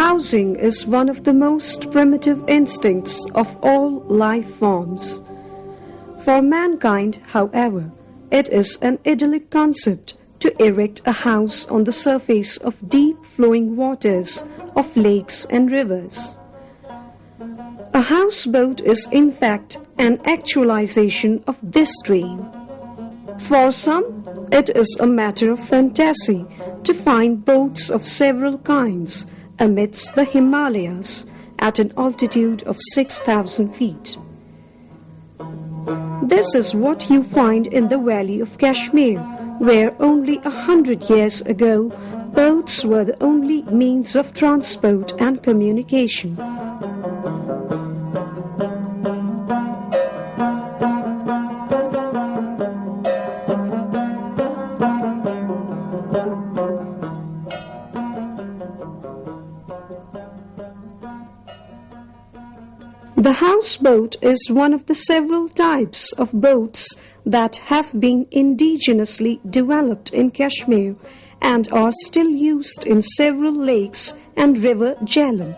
Housing is one of the most primitive instincts of all life forms. For mankind, however, it is an idyllic concept to erect a house on the surface of deep flowing waters of lakes and rivers. A houseboat is in fact an actualization of this dream. For some, it is a matter of fantasy to find boats of several kinds amidst the Himalayas at an altitude of 6,000 feet. This is what you find in the valley of Kashmir, where only 100 years ago boats were the only means of transport and communication. The houseboat is one of the several types of boats that have been indigenously developed in Kashmir and are still used in several lakes and river Jhelum.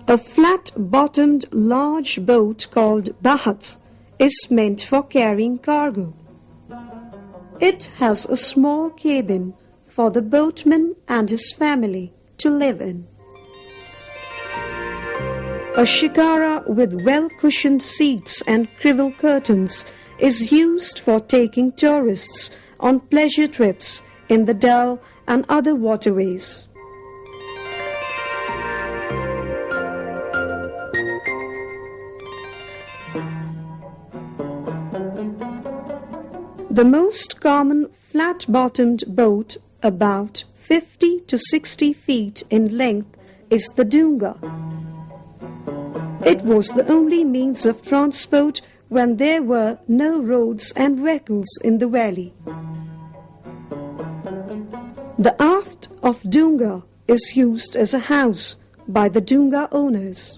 A flat-bottomed large boat called bahat is meant for carrying cargo. It has a small cabin for the boatman and his family to live in. A shikara with well-cushioned seats and crivel curtains is used for taking tourists on pleasure trips in the Dal and other waterways. The most common flat-bottomed boat, about 50 to 60 feet in length, is the Dunga. It was the only means of transport when there were no roads and vehicles in the valley. The aft of Dunga is used as a house by the Dunga owners.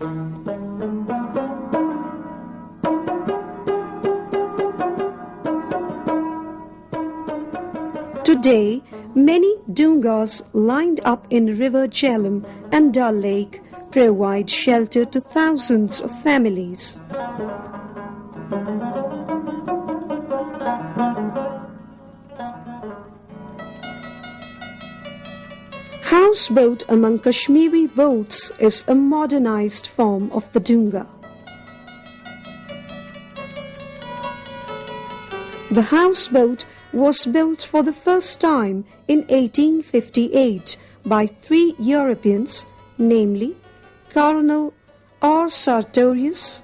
Today, many Dungas lined up in River Jhelum and Dal Lake provide shelter to thousands of families. Houseboat among Kashmiri boats is a modernized form of the Dunga. The houseboat was built for the first time in 1858 by 3 Europeans, namely Colonel R. Sartorius,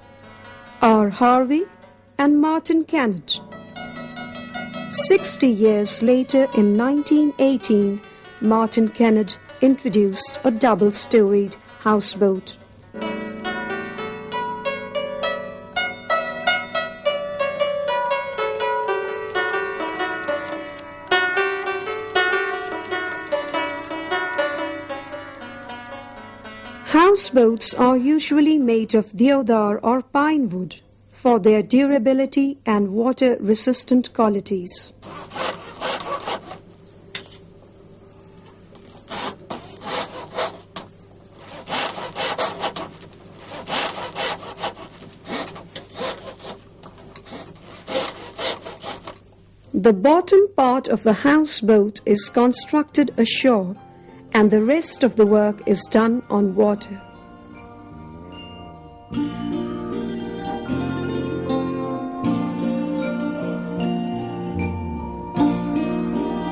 R. Harvey, and Martin Kennett. 60 years later, in 1918, Martin Kennett introduced a double-storied houseboat. Houseboats are usually made of deodar or pine wood for their durability and water-resistant qualities. The bottom part of a houseboat is constructed ashore, and the rest of the work is done on water.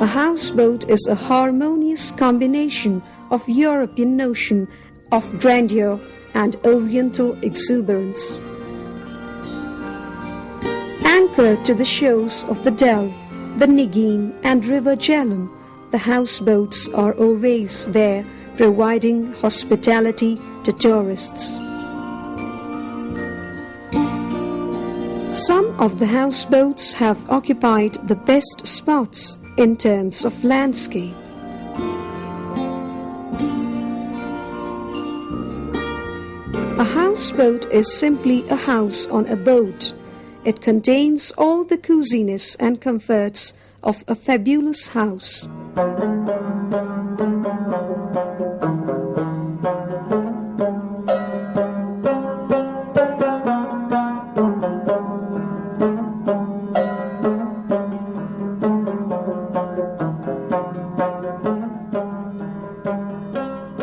A houseboat is a harmonious combination of European notion of grandeur and Oriental exuberance. Anchored to the shores of the Dal, the Nigin and River Jhelum, the houseboats are always there, providing hospitality to tourists. Some of the houseboats have occupied the best spots in terms of landscape. A houseboat is simply a house on a boat. It contains all the coziness and comforts of a fabulous house.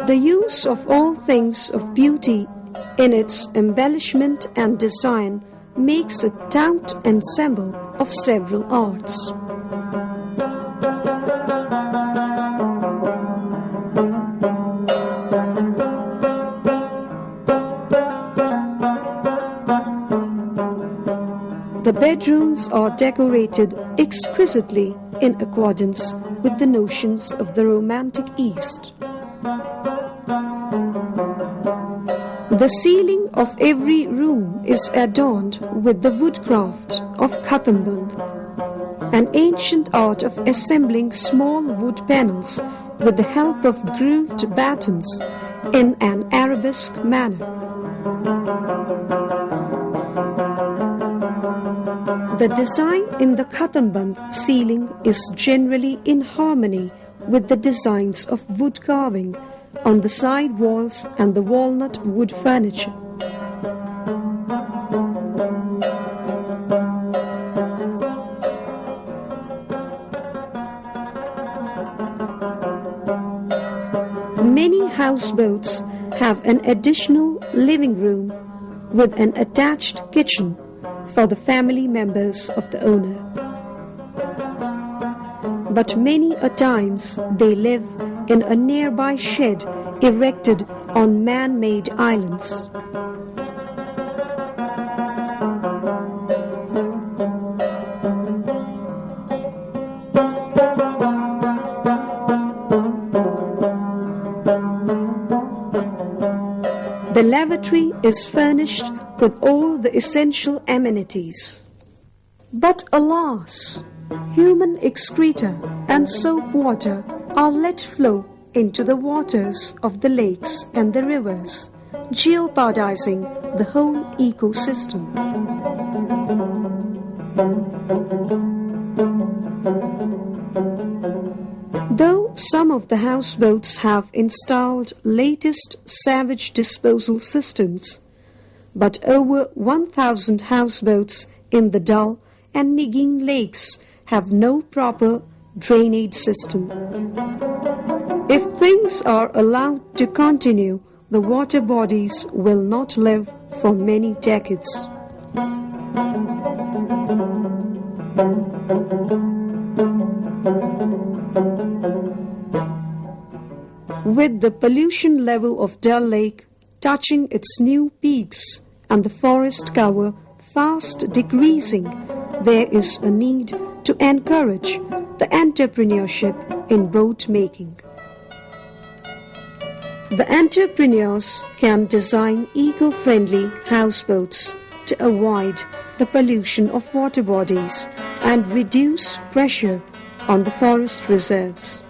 The use of all things of beauty in its embellishment and design makes it tout and symbol of several arts. The bedrooms are decorated exquisitely in accordance with the notions of the Romantic East. The ceiling of every room is adorned with the woodcraft of Khatamband, an ancient art of assembling small wood panels with the help of grooved battens in an arabesque manner. The design in the Khatamband ceiling is generally in harmony with the designs of wood carving on the side walls and the walnut wood furniture. Many houseboats have an additional living room with an attached kitchen for the family members of the owner. But many a times they live in a nearby shed erected on man-made islands. The lavatory is furnished with all the essential amenities. But alas, human excreta and soap water are let flow into the waters of the lakes and the rivers, jeopardizing the whole ecosystem. Though some of the houseboats have installed latest sewage disposal systems, but over 1,000 houseboats in the Dal and Nigin lakes have no proper drainage system. If things are allowed to continue, the water bodies will not live for many decades. With the pollution level of Dal Lake touching its new peaks and the forest cover fast decreasing, there is a need to encourage the entrepreneurship in boat making. The entrepreneurs can design eco-friendly houseboats to avoid the pollution of water bodies and reduce pressure on the forest reserves.